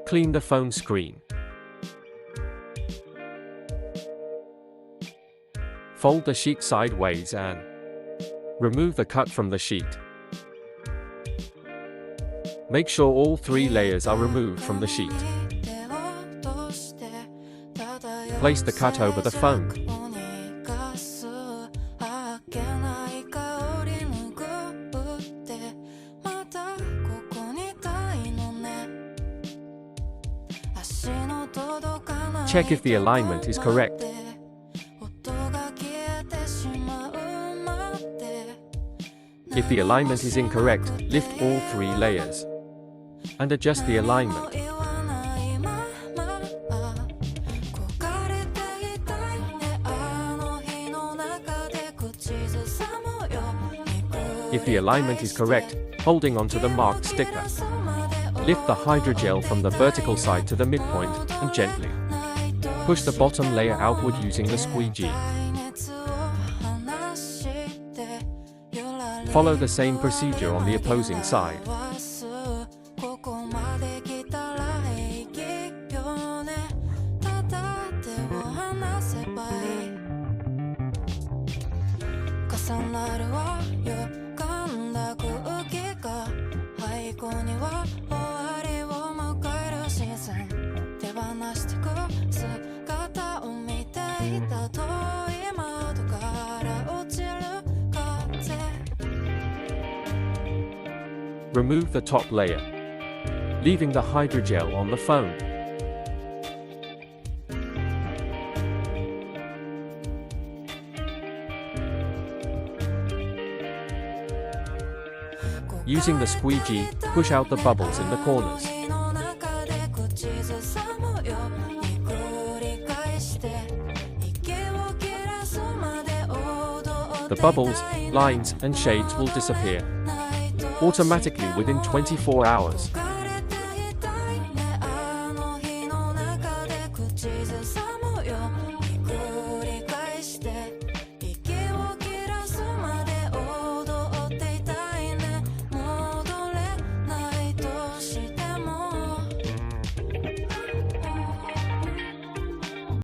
Clean the phone screen. Fold the sheet sideways and remove the cut from the sheet. Make sure all 3 layers are removed from the sheet. Place the cut over the phone. Check if the alignment is correct. If the alignment is incorrect, lift all 3 layers and adjust the alignment. If the alignment is correct, holding onto the marked sticker, lift the hydrogel from the vertical side to the midpoint and gently push the bottom layer outward using the squeegee. Follow the same procedure on the opposing side. Remove the top layer, leaving the hydrogel on the phone. Using the squeegee, push out the bubbles in the corners. The bubbles, lines, and shades will disappear automatically within 24 hours.